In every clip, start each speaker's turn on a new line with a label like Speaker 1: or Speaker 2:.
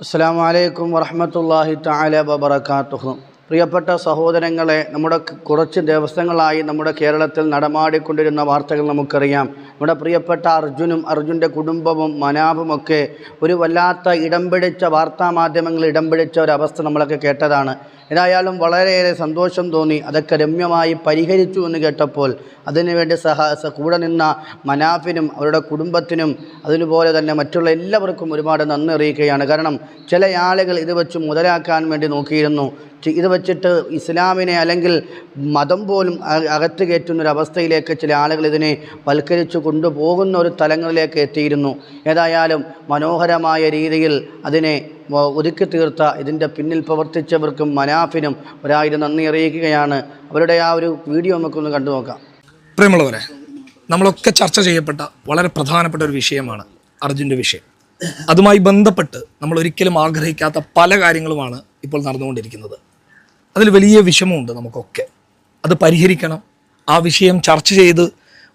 Speaker 1: അസ്സലാമു അലൈക്കും വറഹ്മത്തുള്ളാഹി തആല വബറകാതുഹു. പ്രിയപ്പെട്ട സഹോദരങ്ങളെ, നമ്മുടെ കുറച്ച് ദിവസങ്ങളായി നമ്മുടെ കേരളത്തിൽ നടമാടിക്കൊണ്ടിരുന്ന വാർത്തകൾ നമുക്കറിയാം. നമ്മുടെ പ്രിയപ്പെട്ട അർജുൻ്റെ കുടുംബവും മനാഫുമൊക്കെ ഒരു വല്ലാത്ത ഇടം പിടിച്ച വാർത്താമാധ്യമങ്ങളിൽ ഇടം പിടിച്ച ഒരവസ്ഥ നമ്മളൊക്കെ കേട്ടതാണ്. ഏതായാലും വളരെയേറെ സന്തോഷം തോന്നി. അതൊക്കെ രമ്യമായി പരിഹരിച്ചു എന്ന് കേട്ടപ്പോൾ അതിനുവേണ്ടി കൂടെ നിന്ന മനാഫിനും അവരുടെ കുടുംബത്തിനും അതുപോലെ തന്നെ മറ്റുള്ള എല്ലാവർക്കും ഒരുപാട് നന്ദി അറിയിക്കുകയാണ്. കാരണം ചില ആളുകൾ ഇത് വെച്ച് മുതലാക്കാൻ വേണ്ടി നോക്കിയിരുന്നു. ഇത് വെച്ചിട്ട് ഇസ്ലാമിനെ അല്ലെങ്കിൽ മതം പോലും അകത്ത് കയറ്റുന്നൊരവസ്ഥയിലേക്ക് ചില ആളുകൾ ഇതിനെ വൽക്കരിച്ചു കൊണ്ടുപോകുന്ന ഒരു തലങ്ങളിലേക്ക് എത്തിയിരുന്നു. ഏതായാലും മനോഹരമായ രീതിയിൽ അതിനെ ഒതുക്കി തീർത്ത ഇതിൻ്റെ പിന്നിൽ പ്രവർത്തിച്ചവർക്കും മനാഫിനും ഒരായിരം നന്ദി അറിയിക്കുകയാണ്. അവരുടെ ആ ഒരു വീഡിയോ നമുക്കൊന്ന് കണ്ടു നോക്കാം.
Speaker 2: പ്രിയമുള്ളവരെ, നമ്മളൊക്കെ ചർച്ച ചെയ്യപ്പെട്ട വളരെ പ്രധാനപ്പെട്ട ഒരു വിഷയമാണ് അർജുൻ്റെ വിഷയം. അതുമായി ബന്ധപ്പെട്ട് നമ്മൾ ഒരിക്കലും ആഗ്രഹിക്കാത്ത പല കാര്യങ്ങളുമാണ് ഇപ്പോൾ നടന്നുകൊണ്ടിരിക്കുന്നത്. അതിൽ വലിയ വിഷമമുണ്ട് നമുക്കൊക്കെ. അത് പരിഹരിക്കണം, ആ വിഷയം ചർച്ച ചെയ്ത്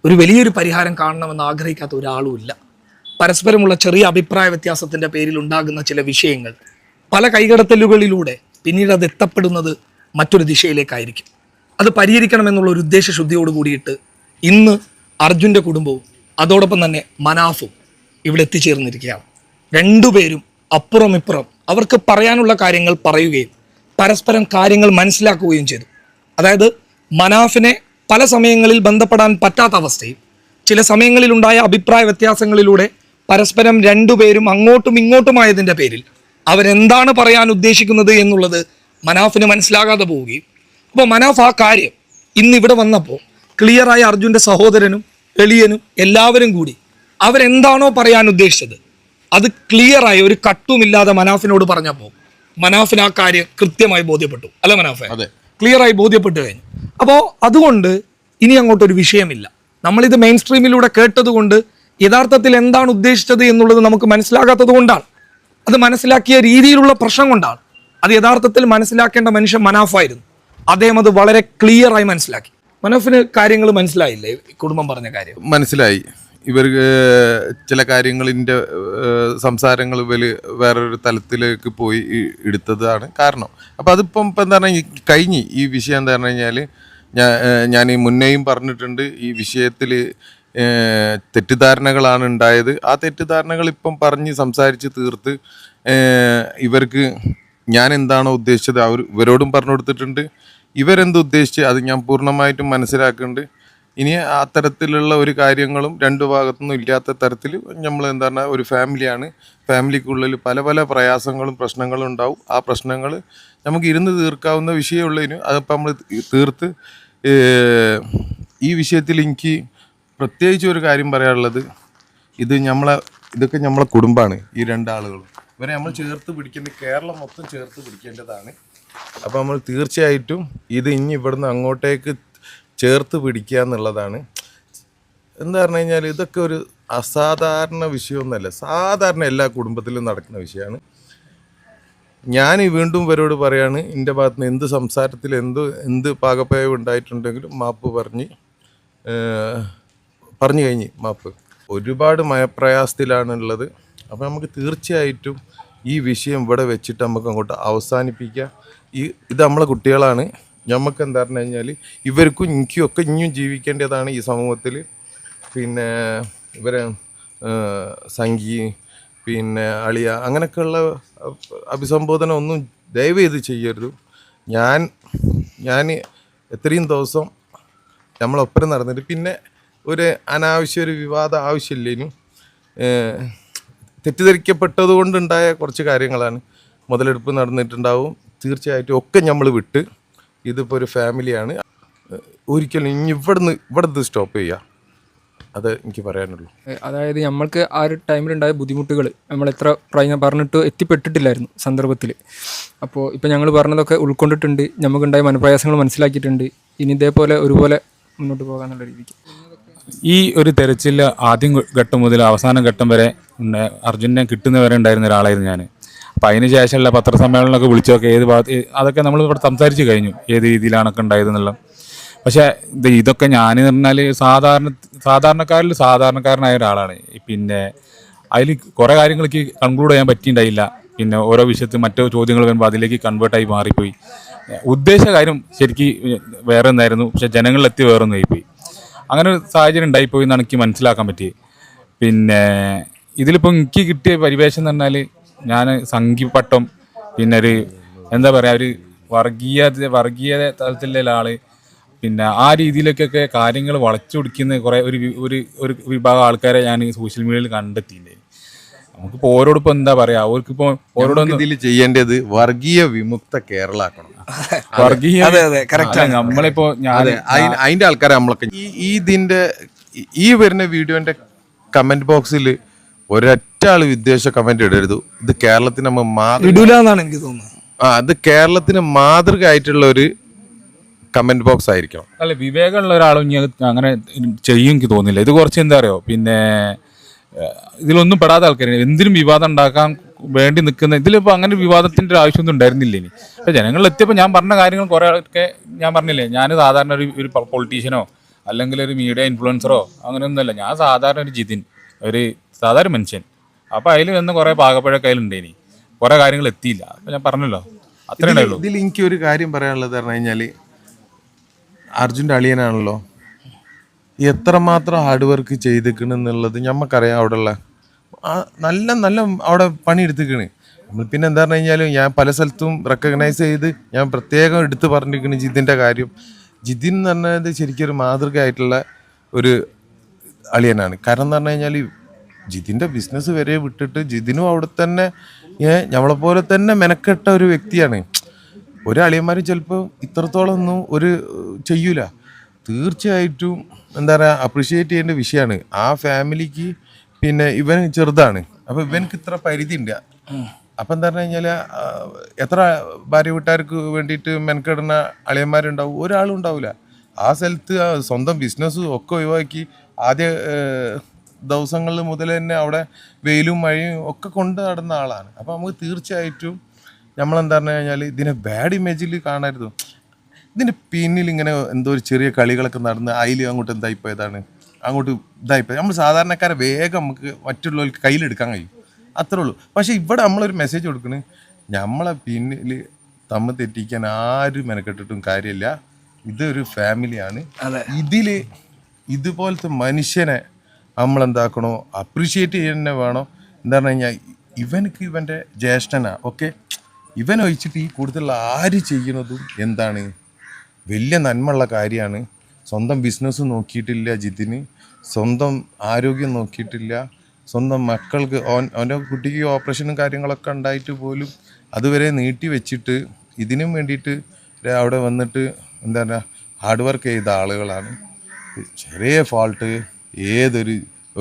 Speaker 2: ഒരു വലിയൊരു പരിഹാരം കാണണമെന്ന് ആഗ്രഹിക്കാത്ത ഒരാളുമില്ല. പരസ്പരമുള്ള ചെറിയ അഭിപ്രായ വ്യത്യാസത്തിൻ്റെ പേരിൽ ഉണ്ടാകുന്ന ചില വിഷയങ്ങൾ പല കൈകടത്തലുകളിലൂടെ പിന്നീട് അത് എത്തപ്പെടുന്നത് മറ്റൊരു ദിശയിലേക്കായിരിക്കും. അത് പരിഹരിക്കണമെന്നുള്ള ഒരു ഉദ്ദേശശുദ്ധിയോട് കൂടിയിട്ട് ഇന്ന് അർജുൻ്റെ കുടുംബവും അതോടൊപ്പം തന്നെ മനാഫും ഇവിടെ എത്തിച്ചേർന്നിരിക്കുകയാണ്. രണ്ടുപേരും അപ്പുറം ഇപ്പുറം അവർക്ക് പറയാനുള്ള കാര്യങ്ങൾ പറയുകയും പരസ്പരം കാര്യങ്ങൾ മനസ്സിലാക്കുകയും ചെയ്തു. അതായത് മനാഫിനെ പല സമയങ്ങളിൽ ബന്ധപ്പെടാൻ പറ്റാത്ത അവസ്ഥയും ചില സമയങ്ങളിലുണ്ടായ അഭിപ്രായ വ്യത്യാസങ്ങളിലൂടെ പരസ്പരം രണ്ടുപേരും അങ്ങോട്ടും ഇങ്ങോട്ടുമായതിൻ്റെ പേരിൽ അവരെന്താണ് പറയാൻ ഉദ്ദേശിക്കുന്നത് എന്നുള്ളത് മനാഫിന് മനസ്സിലാകാതെ പോവുകയും അപ്പോൾ മനാഫ് ആ കാര്യം ഇന്നിവിടെ വന്നപ്പോൾ ക്ലിയറായി അർജുൻ്റെ സഹോദരനും എളിയനും എല്ലാവരും കൂടി അവരെന്താണോ പറയാൻ ഉദ്ദേശിച്ചത് അത് ക്ലിയറായി ഒരു കട്ടുമില്ലാതെ മനാഫിനോട് പറഞ്ഞപ്പോൾ മനാഫിന് ആ കാര്യം കൃത്യമായി ബോധ്യപ്പെട്ടു. അല്ല മനാഫെ? ക്ലിയറായി ബോധ്യപ്പെട്ടു കഴിഞ്ഞു. അപ്പോൾ അതുകൊണ്ട് ഇനി അങ്ങോട്ടൊരു വിഷയമില്ല. നമ്മളിത് മെയിൻ സ്ട്രീമിലൂടെ കേട്ടതുകൊണ്ട് യഥാർത്ഥത്തിൽ എന്താണ് ഉദ്ദേശിച്ചത് എന്നുള്ളത് നമുക്ക് മനസ്സിലാകാത്തത് കൊണ്ടാണ്. അത് മനസ്സിലാക്കിയ രീതിയിലുള്ള പ്രശ്നം കൊണ്ടാണ്. അത് യഥാർത്ഥത്തിൽ മനസ്സിലാക്കേണ്ട മനുഷ്യൻ മനാഫായിരുന്നു. അദ്ദേഹം അത് വളരെ ക്ലിയറായി മനസ്സിലാക്കി. മനാഫിന് കാര്യങ്ങൾ മനസ്സിലായില്ലേ? കുടുംബം പറഞ്ഞ കാര്യം മനസ്സിലായി.
Speaker 3: ഇവർക്ക് ചില കാര്യങ്ങളിൻ്റെ സംസാരങ്ങൾ വേറൊരു തലത്തിലേക്ക് പോയി എടുത്തതാണ് കാരണം. അപ്പോൾ അതിപ്പം ഇപ്പം എന്താ പറഞ്ഞാൽ കഴിഞ്ഞ് ഈ വിഷയം എന്താ പറഞ്ഞു കഴിഞ്ഞാൽ ഞാൻ ഈ മുന്നേയും പറഞ്ഞിട്ടുണ്ട്, ഈ വിഷയത്തിൽ തെറ്റിദ്ധാരണകളാണ് ഉണ്ടായത്. ആ തെറ്റിദ്ധാരണകൾ ഇപ്പം പറഞ്ഞ് സംസാരിച്ച് തീർത്ത് ഇവർക്ക് ഞാൻ എന്താണോ ഉദ്ദേശിച്ചത് ഇവരോടും പറഞ്ഞു കൊടുത്തിട്ടുണ്ട്. ഇവരെന്ത് ഉദ്ദേശിച്ച് അത് ഞാൻ പൂർണ്ണമായിട്ടും മനസ്സിലാക്കുന്നുണ്ട്. ഇനി അത്തരത്തിലുള്ള ഒരു കാര്യങ്ങളും രണ്ടു ഭാഗത്തുനിന്നും ഇല്ലാത്ത തരത്തിൽ നമ്മൾ എന്താണ് ഒരു ഫാമിലിയാണ്. ഫാമിലിക്കുള്ളിൽ പല പല പ്രയാസങ്ങളും പ്രശ്നങ്ങളും ഉണ്ടാവും. ആ പ്രശ്നങ്ങൾ നമുക്ക് ഇരുന്ന് തീർക്കാവുന്ന വിഷയമുള്ളതിന് അതിപ്പോൾ നമ്മൾ തീർത്ത് ഈ വിഷയത്തിൽ എനിക്ക് പ്രത്യേകിച്ച് ഒരു കാര്യം പറയാനുള്ളത്, ഇതൊക്കെ നമ്മളെ കുടുംബമാണ്. ഈ രണ്ടാളുകളും ഇവരെ നമ്മൾ ചേർത്ത് പിടിക്കേണ്ടത് കേരളം മൊത്തം ചേർത്ത് പിടിക്കേണ്ടതാണ്. അപ്പോൾ നമ്മൾ തീർച്ചയായിട്ടും ഇത് ഇനി ഇവിടുന്ന് അങ്ങോട്ടേക്ക് ചേർത്ത് പിടിക്കുക എന്നുള്ളതാണ്. എന്താ പറഞ്ഞു കഴിഞ്ഞാൽ ഇതൊക്കെ ഒരു അസാധാരണ വിഷയമൊന്നുമല്ല, സാധാരണ എല്ലാ കുടുംബത്തിലും നടക്കുന്ന വിഷയമാണ്. ഞാൻ വീണ്ടും ഇവരോട് പറയാണ്, എൻ്റെ ഭാഗത്ത് നിന്ന് എന്ത് സംസാരത്തിൽ എന്ത് പാകപ്പയവ് ഉണ്ടായിട്ടുണ്ടെങ്കിലും മാപ്പ് പറഞ്ഞു കഴിഞ്ഞ് മാപ്പ്. ഒരുപാട് മയപ്രയാസത്തിലാണുള്ളത്. അപ്പോൾ നമുക്ക് തീർച്ചയായിട്ടും ഈ വിഷയം ഇവിടെ വെച്ചിട്ട് നമുക്ക് അങ്ങോട്ട് അവസാനിപ്പിക്കുക. ഇത് നമ്മളെ കുട്ടികളാണ്. നമുക്ക് എന്താ പറഞ്ഞു കഴിഞ്ഞാൽ ഇവർക്കും എനിക്കും ഒക്കെ ഇനിയും ജീവിക്കേണ്ടതാണ് ഈ സമൂഹത്തിൽ. പിന്നെ ഇവരെ സംഗി പിന്നെ അളിയ അങ്ങനെയൊക്കെയുള്ള അഭിസംബോധന ഒന്നും ദയവ് ചെയ്ത് ചെയ്യരുത്. ഞാൻ എത്രയും ദിവസം നമ്മളൊപ്പം നടന്നിട്ട് പിന്നെ ഒരു അനാവശ്യ ഒരു വിവാദം ആവശ്യമില്ലേനും തെറ്റിദ്ധരിക്കപ്പെട്ടത് കൊണ്ടുണ്ടായ കുറച്ച് കാര്യങ്ങളാണ്. മുതലെടുപ്പ് നടന്നിട്ടുണ്ടാവും. തീർച്ചയായിട്ടും ഒക്കെ നമ്മൾ വിട്ട് ഇതിപ്പോൾ ഒരു ഫാമിലിയാണ്. ഒരിക്കലും ഇനി ഇവിടുന്ന് സ്റ്റോപ്പ് ചെയ്യുക, അത് എനിക്ക് പറയാനുള്ളൂ.
Speaker 4: അതായത് നമ്മൾക്ക് ആ ഒരു ടൈമിലുണ്ടായ ബുദ്ധിമുട്ടുകൾ നമ്മൾ എത്ര പറഞ്ഞിട്ട് എത്തിപ്പെട്ടിട്ടില്ലായിരുന്നു സന്ദർഭത്തിൽ. അപ്പോൾ ഇപ്പോൾ ഞങ്ങൾ പറഞ്ഞതൊക്കെ ഉൾക്കൊണ്ടിട്ടുണ്ട്, നമുക്കുണ്ടായ മനപ്രയാസങ്ങൾ മനസ്സിലാക്കിയിട്ടുണ്ട്. ഇനി ഇതേപോലെ ഒരുപോലെ മുന്നോട്ട് പോകാന്നുള്ള രീതിക്ക്
Speaker 5: ഈ ഒരു തെരച്ചിൽ ആദ്യം ഘട്ടം മുതൽ അവസാന ഘട്ടം വരെ അർജുനെ കിട്ടുന്നവരെ ഉണ്ടായിരുന്ന ഒരാളായിരുന്നു ഞാൻ. അപ്പം അതിന് ശേഷമുള്ള പത്രസമ്മേളനമൊക്കെ വിളിച്ചൊക്കെ ഏത് ഭാഗത്ത് അതൊക്കെ നമ്മൾ ഇവിടെ സംസാരിച്ച് കഴിഞ്ഞു, ഏത് രീതിയിലാണൊക്കെ ഉണ്ടായതെന്നുള്ള. പക്ഷേ ഇതൊക്കെ ഞാൻ പറഞ്ഞാൽ സാധാരണക്കാരനായ ഒരാളാണ്. പിന്നെ അതിൽ കുറേ കാര്യങ്ങൾക്ക് കൺക്ലൂഡ് ചെയ്യാൻ പറ്റിയിട്ടുണ്ടായില്ല. പിന്നെ ഓരോ വിഷയത്തിൽ മറ്റോ ചോദ്യങ്ങൾ വരുമ്പോൾ അതിലേക്ക് കൺവേർട്ടായി മാറിപ്പോയി. ഉദ്ദേശ കാര്യം ശരിക്കും വേറെ ഒന്നായിരുന്നു, പക്ഷെ ജനങ്ങളിലെത്തി വേറെ ഒന്നായിപ്പോയി. അങ്ങനെ ഒരു സാഹചര്യം ഉണ്ടായിപ്പോയി എന്നാണ് എനിക്ക് മനസ്സിലാക്കാൻ പറ്റിയത്. പിന്നെ ഇതിലിപ്പോൾ എനിക്ക് കിട്ടിയ പരിവേഷം എന്ന് പറഞ്ഞാൽ ഞാൻ സംഘിപ്പട്ടം, പിന്നെ ഒരു എന്താ പറയുക, ഒരു വർഗീയ തലത്തിലുള്ള ആള്, പിന്നെ ആ രീതിയിലേക്കൊക്കെ കാര്യങ്ങൾ വളച്ചു പിടിക്കുന്ന കുറേ ഒരു വിഭാഗം ആൾക്കാരെ ഞാൻ സോഷ്യൽ മീഡിയയിൽ കണ്ടെത്തിയില്ലേ. നമുക്കിപ്പോൾ ഓരോടിപ്പോൾ എന്താ പറയാ, അവർക്കിപ്പോൾ ഓരോടൊന്നും
Speaker 3: ഇതിൽ ചെയ്യേണ്ടത് വർഗീയ വിമുക്ത കേരള ആക്കണം.
Speaker 5: വർഗീയ നമ്മളിപ്പോ
Speaker 3: അതിന്റെ ആൾക്കാരെ നമ്മളൊക്കെ ഇതിന്റെ ഈ വരുന്ന വീഡിയോന്റെ കമന്റ് ബോക്സിൽ ഒരൊറ്റ ആള് വിദ്വേഷ കമന്റ് ഇടരുത്. ഇത് കേരളത്തിന് നമ്മൾ
Speaker 2: ഇടൂലെന്നാണ് എനിക്ക് തോന്നുന്നത്.
Speaker 3: അത് കേരളത്തിന് മാതൃക ആയിട്ടുള്ള ഒരു കമന്റ് ബോക്സ് ആയിരിക്കണം.
Speaker 5: അല്ല, വിവേകമുള്ള ഒരാളും ഇനി അങ്ങനെ ചെയ്യും എനിക്ക് തോന്നില്ല. ഇത് കുറച്ച് എന്താ അറിയോ, പിന്നെ ഇതിലൊന്നും പെടാത്ത ആൾക്കാർ എന്തിനും വിവാദം ഉണ്ടാക്കാൻ വേണ്ടി നിൽക്കുന്ന, ഇതിലിപ്പോൾ അങ്ങനെ വിവാദത്തിന്റെ ഒരു ആവശ്യമൊന്നും ഉണ്ടായിരുന്നില്ല. ഇനി അപ്പോൾ ജനങ്ങളിലെത്തിയപ്പോൾ ഞാൻ പറഞ്ഞ കാര്യങ്ങൾ കുറേ ഒക്കെ ഞാൻ പറഞ്ഞില്ലേ, ഞാൻ സാധാരണ ഒരു പൊളിറ്റീഷ്യനോ അല്ലെങ്കിൽ ഒരു മീഡിയ ഇൻഫ്ലുവൻസറോ അങ്ങനെയൊന്നുമല്ല. ഞാൻ സാധാരണ ഒരു ജിതിൻ, ഒരു സാധാരണ മനുഷ്യൻ. അപ്പോൾ അതിൽ വന്ന് കുറേ പാകപ്പഴൊക്കെ അതിലുണ്ടേനി, കുറേ കാര്യങ്ങൾ എത്തിയില്ല. അപ്പോൾ ഞാൻ പറഞ്ഞല്ലോ, അത്രേ ഉണ്ടായുള്ളൂ.
Speaker 3: ഇതിൽ എനിക്ക് ഒരു കാര്യം പറയാനുള്ളത് പറഞ്ഞു കഴിഞ്ഞാൽ, അർജുൻ്റെ അളിയനാണല്ലോ, എത്രമാത്രം ഹാർഡ് വർക്ക് ചെയ്തിരിക്കണെന്നുള്ളത് ഞമ്മക്കറിയാം. അവിടെയുള്ള നല്ല അവിടെ പണിയെടുത്തിക്കണ്. പിന്നെ എന്താ പറഞ്ഞു കഴിഞ്ഞാൽ, ഞാൻ പല സ്ഥലത്തും റെക്കഗ്നൈസ് ചെയ്ത് ഞാൻ പ്രത്യേകം എടുത്ത് പറഞ്ഞിരിക്കുന്നു ജിതിൻ്റെ കാര്യം. ജിതിൻ എന്ന് പറഞ്ഞത് ശരിക്കും ഒരു മാതൃക ആയിട്ടുള്ള ഒരു അളിയനാണ്. കാരണം എന്ന് പറഞ്ഞു കഴിഞ്ഞാൽ ജിതിൻ്റെ ബിസിനസ് വരെ വിട്ടിട്ട് ജിതിനും അവിടെ തന്നെ നമ്മളെപ്പോലെ തന്നെ മെനക്കെട്ട ഒരു വ്യക്തിയാണ്. ഒരു അളിയന്മാർ ചിലപ്പോൾ ഇത്രത്തോളം ഒന്നും ചെയ്യൂല. തീർച്ചയായിട്ടും എന്താ പറയുക, അപ്രിഷ്യേറ്റ് ചെയ്യേണ്ട വിഷയമാണ്. ആ ഫാമിലിക്ക് പിന്നെ ഇവൻ ചെറുതാണ്, അപ്പോൾ ഇവനക്ക് ഇത്ര പരിധി ഉണ്ട്. അപ്പം എന്താ പറഞ്ഞു കഴിഞ്ഞാൽ, എത്ര ഭാര്യ വീട്ടുകാർക്ക് വേണ്ടിയിട്ട് മെനക്കെടുന്ന അളിയന്മാരുണ്ടാവും? ഒരാളും ഉണ്ടാവില്ല. ആ സ്ഥലത്ത് സ്വന്തം ബിസിനസ് ഒക്കെ ഒഴിവാക്കി ആദ്യ ദിവസങ്ങളിൽ മുതൽ തന്നെ അവിടെ വെയിലും മഴയും ഒക്കെ കൊണ്ട് നടന്ന ആളാണ്. അപ്പോൾ നമുക്ക് തീർച്ചയായിട്ടും നമ്മളെന്താ പറഞ്ഞു കഴിഞ്ഞാൽ ഇതിനെ ബാഡ് ഇമേജിൽ കാണരുത്. ഇതിൻ്റെ പിന്നിൽ ഇങ്ങനെ എന്തോ ഒരു ചെറിയ കളികളൊക്കെ നടന്ന് അതിൽ അങ്ങോട്ട് എന്തായിപ്പോയതാണ്, അങ്ങോട്ട് ഇതായിപ്പോയത്. നമ്മൾ സാധാരണക്കാരെ വേഗം നമുക്ക് മറ്റുള്ളവർക്ക് കയ്യിലെടുക്കാൻ കഴിയും, അത്രേ ഉള്ളൂ. പക്ഷേ ഇവിടെ നമ്മളൊരു മെസ്സേജ് കൊടുക്കണ്, നമ്മളെ പിന്നിൽ തമ്മിൽ തെറ്റിക്കാൻ ആരും മെനക്കെട്ടിട്ടും കാര്യമില്ല. ഇതൊരു ഫാമിലിയാണ്. ഇതിൽ ഇതുപോലത്തെ മനുഷ്യനെ നമ്മളെന്താക്കണോ, അപ്രീഷിയേറ്റ് ചെയ്യുന്നേ വേണം. എന്താ പറഞ്ഞു കഴിഞ്ഞാൽ, ഇവനക്ക് ഇവൻ്റെ ജ്യേഷ്ഠനാ, ഓക്കെ, ഇവനൊഴിച്ചിട്ട് ഈ കൂടുതലുള്ള ആര് ചെയ്യുന്നതും എന്താണ് വലിയ നന്മയുള്ള കാര്യമാണ്. സ്വന്തം ബിസിനസ് നോക്കിയിട്ടില്ല ജിതിന്, സ്വന്തം ആരോഗ്യം നോക്കിയിട്ടില്ല, സ്വന്തം മക്കൾക്ക് അവൻ്റെ കുട്ടിക്ക് ഓപ്പറേഷനും കാര്യങ്ങളൊക്കെ ഉണ്ടായിട്ട് പോലും അതുവരെ നീട്ടി വെച്ചിട്ട് ഇതിനും വേണ്ടിയിട്ട് അവിടെ വന്നിട്ട് എന്താ പറയുക ഹാർഡ് വർക്ക് ചെയ്ത ആളുകളാണ്. ചെറിയ ഫാൾട്ട്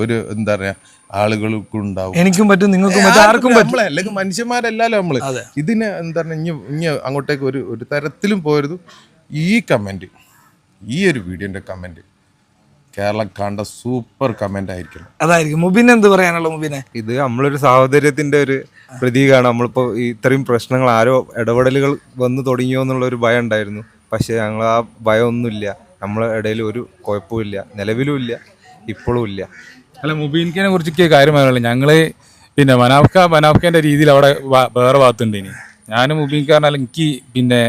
Speaker 3: ഒരു എന്താ പറയുക ആളുകൾക്കും ഉണ്ടാവും.
Speaker 2: എനിക്കും പറ്റും, നിങ്ങൾക്കും പറ്റും, ആർക്കും പറ്റും.
Speaker 3: അല്ലെങ്കിൽ മനുഷ്യന്മാരല്ലല്ലോ നമ്മള്. ഇതിന് എന്താ പറയുക, ഇനി അങ്ങോട്ടേക്ക് ഒരു തരത്തിലും പോരുത്. ഈ കമന്റ്, ഈ ഒരു വീഡിയോന്റെ കമന്റ് കേരളം കണ്ട സൂപ്പർ കമന്റ് ആയിരിക്കണം.
Speaker 2: അതായിരിക്കും. മുബിൻ എന്ത് പറയാനുള്ള മുബിനെ?
Speaker 6: ഇത് നമ്മളൊരു സാഹോദര്യത്തിന്റെ ഒരു പ്രതീകമാണ്. നമ്മളിപ്പോൾ ഇത്രയും പ്രശ്നങ്ങൾ ആരോ ഇടപെടലുകൾ വന്നു തുടങ്ങിയോ എന്നുള്ളൊരു ഭയം ഉണ്ടായിരുന്നു. പക്ഷേ ഞങ്ങൾ ആ ഭയമൊന്നുമില്ല. നമ്മളെ ഇടയിൽ ഒരു കുഴപ്പമില്ല, നിലവിലും ഇല്ല, ഇപ്പോഴും ഇല്ല.
Speaker 5: അല്ല, മുബീൻഖിനെ കുറിച്ചൊക്കെ കാര്യം പറയാനുള്ളത്, ഞങ്ങള് പിന്നെ മനാഫ്ഖാന്റെ രീതിയിൽ അവിടെ വേറെ ഭാഗത്തുണ്ട്. ഇനി ഞാനും മുബീൻഖ് പറഞ്ഞാൽ എനിക്ക് പിന്നെ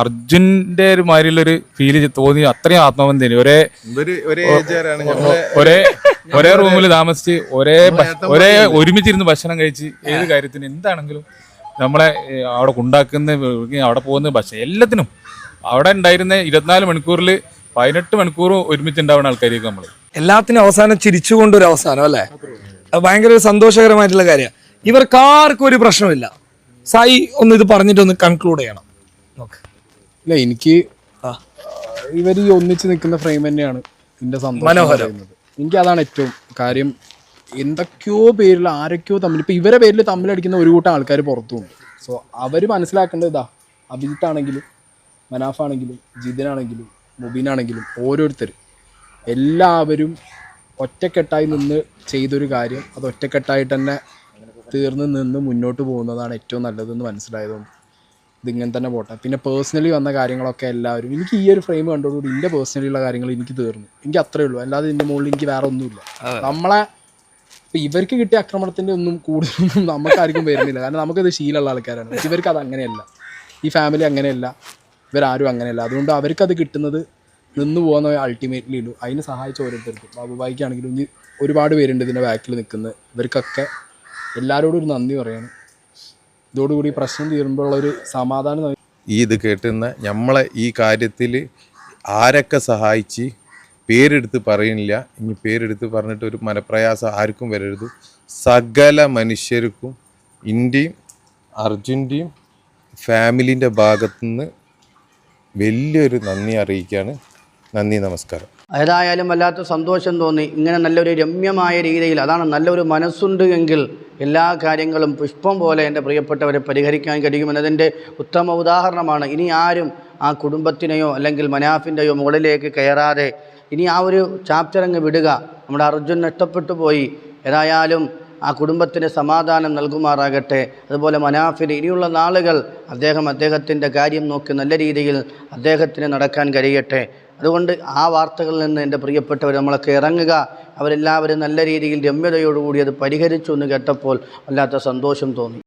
Speaker 5: അർജുൻ്റെ ഒരു മാതിരിയുള്ളൊരു ഫീല് തോന്നി. അത്രയും ആത്മബന്ധം, ഒരേ റൂമിൽ താമസിച്ച് ഒരേ ഒരുമിച്ചിരുന്ന് ഭക്ഷണം കഴിച്ച് ഏത് കാര്യത്തിന് എന്താണെങ്കിലും നമ്മളെ അവിടെ ഉണ്ടാക്കുന്ന അവിടെ പോകുന്ന ഭക്ഷണം എല്ലാത്തിനും അവിടെ ഉണ്ടായിരുന്ന 24 മണിക്കൂറിൽ 18 മണിക്കൂർ ഒരുമിച്ചുണ്ടാവുന്ന ആൾക്കാർക്ക് നമ്മൾ
Speaker 2: എല്ലാത്തിനും അവസാനം ചിരിച്ചുകൊണ്ടൊരു അവസാനം, അല്ലേ? അത് ഭയങ്കര ഒരു സന്തോഷകരമായിട്ടുള്ള കാര്യമാണ്. ഇവർക്കാർക്കും ഒരു പ്രശ്നമില്ല. സായി ഒന്ന് ഇത് പറഞ്ഞിട്ടൊന്ന് കൺക്ലൂഡ് ചെയ്യണം.
Speaker 7: ഇല്ല, എനിക്ക് ഇവർ ഈ ഒന്നിച്ച് നിൽക്കുന്ന ഫ്രെയിം തന്നെയാണ് എൻ്റെ
Speaker 2: മനോഹരം.
Speaker 7: എനിക്ക് അതാണ് ഏറ്റവും കാര്യം. എന്തൊക്കെയോ പേരിൽ ആരൊക്കെയോ തമ്മിൽ, ഇപ്പം ഇവരെ പേരിൽ തമ്മിലടിക്കുന്ന ഒരു കൂട്ടം ആൾക്കാർ പുറത്തുമുണ്ട്. സോ അവർ മനസ്സിലാക്കേണ്ടത് ഇതാ, അഭിജിത്താണെങ്കിലും മനാഫാണെങ്കിലും ജിതിനാണെങ്കിലും മുബീനാണെങ്കിലും ഓരോരുത്തർ എല്ലാവരും ഒറ്റക്കെട്ടായി നിന്ന് ചെയ്തൊരു കാര്യം അത് ഒറ്റക്കെട്ടായിട്ട് തന്നെ തീർന്ന് നിന്ന് മുന്നോട്ട് പോകുന്നതാണ് ഏറ്റവും നല്ലതെന്ന് മനസ്സിലായതുകൊണ്ട് ഇതിങ്ങനെ തന്നെ പോട്ടെ. പിന്നെ പേഴ്സണലി വന്ന കാര്യങ്ങളൊക്കെ എല്ലാവരും, എനിക്ക് ഈ ഒരു ഫ്രെയിം കണ്ടോടുകൂടി എൻ്റെ പേഴ്സണലി ഉള്ള കാര്യങ്ങൾ എനിക്ക് തീർന്നു. എനിക്ക് അത്രേ ഉള്ളൂ, അല്ലാതെ ഇതിൻ്റെ മുകളിൽ എനിക്ക് വേറെ ഒന്നുമില്ല. നമ്മളെ അപ്പോൾ ഇവർക്ക് കിട്ടിയ ആക്രമണത്തിൻ്റെ ഒന്നും കൂടുതലൊന്നും നമുക്കാർക്കും വരുന്നില്ല. കാരണം നമുക്കത് ശീലമുള്ള ആൾക്കാരാണ്. ഇവർക്ക് അത് അങ്ങനെയല്ല, ഈ ഫാമിലി അങ്ങനെയല്ല, ഇവരാരും അങ്ങനെയല്ല. അതുകൊണ്ട് അവർക്കത് കിട്ടുന്നത് നിന്ന് പോകുന്ന അൾട്ടിമേറ്റ്ലി ഉള്ളൂ. അതിന് സഹായിച്ച ഓരോരുത്തർക്കും, ബാബുബായിക്കാണെങ്കിലും ഇനി ഒരുപാട് പേരുണ്ട് ഇതിൻ്റെ ബാക്കിൽ നിൽക്കുന്നത്. ഇവർക്കൊക്കെ എല്ലാവരോടും ഒരു നന്ദി പറയാണ്. ഇതോടുകൂടി പ്രശ്നം തീരുമ്പോഴുള്ളൊരു സമാധാനം.
Speaker 3: ഇത് കേട്ടുന്ന നമ്മളെ ഈ കാര്യത്തിൽ ആരൊക്കെ സഹായിച്ച് പേരെടുത്ത് പറയുന്നില്ല, ഇനി പേരെടുത്ത് പറഞ്ഞിട്ട് ഒരു മനപ്രയാസം ആർക്കും വരരുത്. സകല മനുഷ്യർക്കും ഇന്ത്യയും അർജുൻ്റെയും ഫാമിലിൻ്റെ ഭാഗത്തുനിന്ന് വലിയൊരു നന്ദി അറിയിക്കുകയാണ്. നന്ദി, നമസ്കാരം.
Speaker 1: ഏതായാലും വല്ലാത്ത സന്തോഷം തോന്നി. ഇങ്ങനെ നല്ലൊരു രമ്യമായ രീതിയിൽ, അതാണ് നല്ലൊരു മനസ്സുണ്ട് എങ്കിൽ എല്ലാ കാര്യങ്ങളും പുഷ്പം പോലെ എൻ്റെ പ്രിയപ്പെട്ടവരെ പരിഹരിക്കാൻ കഴിയുമെന്നതിൻ്റെ ഉത്തമ ഉദാഹരണമാണ്. ഇനി ആരും ആ കുടുംബത്തിനെയോ അല്ലെങ്കിൽ മനാഫിൻ്റെയോ മുകളിലേക്ക് കയറാതെ ഇനി ആ ഒരു ചാപ്റ്റർ അങ്ങ് വിടുക. നമ്മുടെ അർജുൻ നഷ്ടപ്പെട്ടു പോയി. ഏതായാലും ആ കുടുംബത്തിന് സമാധാനം നൽകുമാറാകട്ടെ. അതുപോലെ മനാഫിന് ഇനിയുള്ള നാളുകൾ അദ്ദേഹത്തിൻ്റെ കാര്യം നോക്കി നല്ല രീതിയിൽ അദ്ദേഹത്തിന് നടക്കാൻ കഴിയട്ടെ. അതുകൊണ്ട് ആ വാർത്തകളിൽ നിന്ന് എൻ്റെ പ്രിയപ്പെട്ടവർ നമ്മളൊക്കെ ഇറങ്ങുക. അവരെല്ലാവരും നല്ല രീതിയിൽ രമ്യതയോടുകൂടി അത് പരിഹരിച്ചു എന്ന് കേട്ടപ്പോൾ വല്ലാത്ത സന്തോഷം തോന്നി.